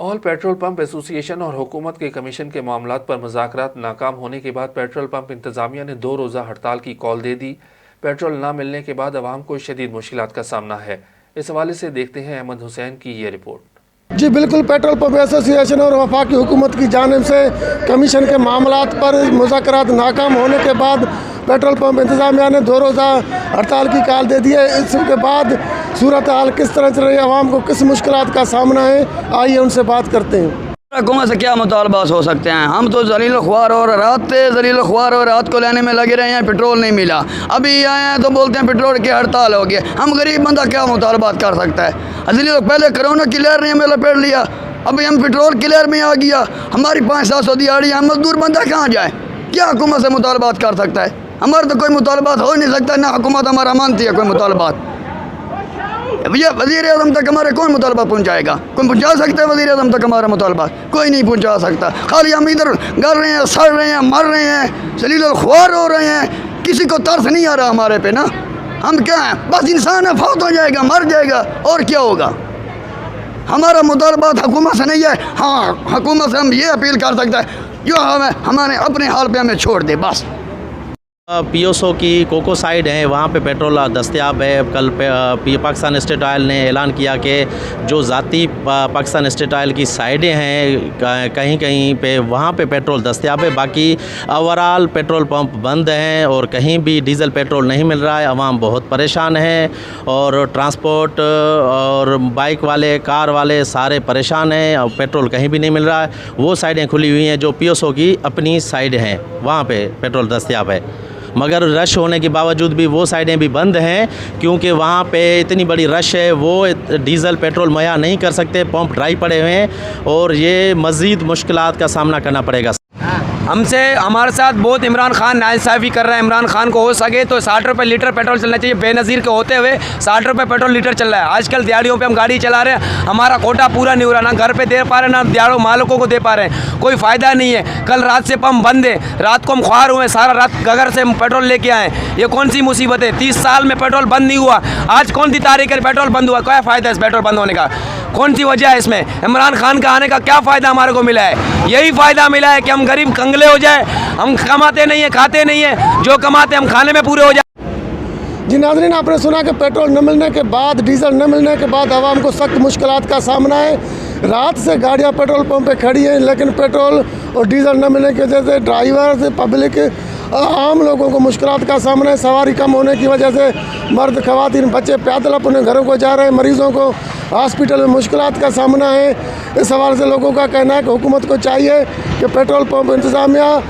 All petrol pump association और हुकूमत के कमीशन के मामलात पर मुज़ाकरात नाकाम होने के बाद पेट्रोल पंप इंतज़ामिया ने 2 रोज़ा हड़ताल की कॉल दे दी। पेट्रोल ना मिलने के बाद अवाम को शदीद मुश्किलात का सामना है। इस हवाले से देखते हैं अहमद हुसैन की ये रिपोर्ट। जी बिल्कुल, पेट्रोल पंप एसोसिएशन और वफाकी हुकूमत की जानिब से कमीशन के मामलात पर मुज़ाकरात नाकाम होने के बाद पेट्रोल पंप इंतज़ामिया ने 2 रोज़ा हड़ताल की कॉल दे दी है। इसके बाद सूरत हाल किस तरह चल रही है, आवाम को किस मुश्किलात का सामना है, आइए उनसे बात करते हैं। हुकूमत से क्या मुतालबात हो सकते हैं। हम तो जलील ख्वार और रात को लेने में लगे रहे हैं, पेट्रोल नहीं मिला। अभी आए हैं तो बोलते हैं पेट्रोल की हड़ताल हो गई। हम गरीब बंदा क्या मुतालबात कर सकता है। जलील पहले कोरोना की लहर ने हमें लपेट लिया, अभी हम पेट्रोल की लहर में आ गया। हमारी 500-700 दिहाड़ी, हम मजदूर बंदा कहाँ जाए, क्या हुकूमत से मुतालबात कर सकता है। हमारा तो कोई मुतालबात हो नहीं सकता, ना हुकूमत हमारा मानती है कोई मुतालबात। भैया वज़ीर आज़म तक हमारे कौन मुतालबा पहुँचाएगा? कोई पहुँचा सकता है वज़ीर आज़म तक हमारा मुतालबा? कोई नहीं पहुँचा सकता। खाली हम इधर गर रहे हैं, सड़ रहे हैं, मर रहे हैं, जलील ख्वार हो रहे हैं। किसी को तरस नहीं आ रहा हमारे पे ना। हम क्या हैं, बस इंसान है, फौत हो जाएगा, मर जाएगा, और क्या होगा। हमारा मुतालबात हुकूमत से नहीं है। हाँ, हुकूमत से हम ये अपील कर सकते हैं जो हमारे अपने हाल पे हमें छोड़ दे बस। पीओसओ की कोको साइड है, वहाँ पे पेट्रोल दस्तयाब है। कल पाकिस्तान स्टेट ऑयल ने ऐलान किया कि जो ज़ाती पाकिस्तान स्टेट ऑयल की साइडें हैं कहीं कहीं पे वहाँ पे पेट्रोल दस्तयाब है। बाकी ओवरऑल पेट्रोल पंप बंद हैं और कहीं भी डीज़ल पेट्रोल नहीं मिल रहा है। आवाम बहुत परेशान है और ट्रांसपोर्ट और बाइक वाले, कार वाले सारे परेशान हैं और पेट्रोल कहीं भी नहीं मिल रहा है। वो साइडें खुली हुई हैं जो पीओसओ की अपनी साइड हैं, वहाँ पे पेट्रोल दस्तयाब है। मगर रश होने के बावजूद भी वो साइडें भी बंद हैं, क्योंकि वहाँ पे इतनी बड़ी रश है, वो डीज़ल पेट्रोल मुहैया नहीं कर सकते। पंप ड्राई पड़े हुए हैं और ये मज़ीद मुश्किलात का सामना करना पड़ेगा। हमसे हमारे साथ बहुत इमरान खान नाइंसाफ़ी कर रहे हैं। इमरान खान को हो सके तो 60 रुपये लीटर पेट्रोल चलना चाहिए। बेनज़ीर के होते हुए 60 रुपये पेट्रोल लीटर चल रहा है। आजकल दिहाड़ियों पे हम गाड़ी चला रहे हैं, हमारा कोटा पूरा नहीं हो रहा, ना घर पे दे पा रहे हैं, ना दिहाड़ों मालिकों को दे पा रहे हैं। कोई फ़ायदा नहीं है। कल रात से पंप बंद है, रात को हम ख्वार हुए, सारा रात गगर से हम पेट्रोल लेके आए। ये कौन सी मुसीबत है? 30 साल में पेट्रोल बंद नहीं हुआ। आज कौन सी तारीख है पेट्रोल बंद हुआ? क्या फ़ायदा है इस पेट्रोल बंद होने का? कौन सी वजह है इसमें? इमरान खान का आने का क्या फ़ायदा हमारे को मिला है? यही फ़ायदा मिला है कि हम गरीब कंगले हो जाए। हम कमाते नहीं है, खाते नहीं है, जो कमाते हम खाने में पूरे हो जाए। जी नाज़रीन, आपने सुना कि पेट्रोल न मिलने के बाद, डीज़ल न मिलने के बाद आवाम को सख्त मुश्किलात का सामना है। रात से गाड़ियाँ पेट्रोल पंप पे खड़ी हैं, लेकिन पेट्रोल और डीज़ल न मिलने की वजह से ड्राइवर, पब्लिक, आम लोगों को मुश्किलात का सामना है। सवारी कम होने की वजह से मर्द, ख़वातीन, बच्चे पैदल अपने घरों को जा रहे हैं। मरीज़ों को हॉस्पिटल में मुश्किलात का सामना है। इस हवाले से लोगों का कहना है कि हुकूमत को चाहिए कि पेट्रोल पंप इंतज़ामिया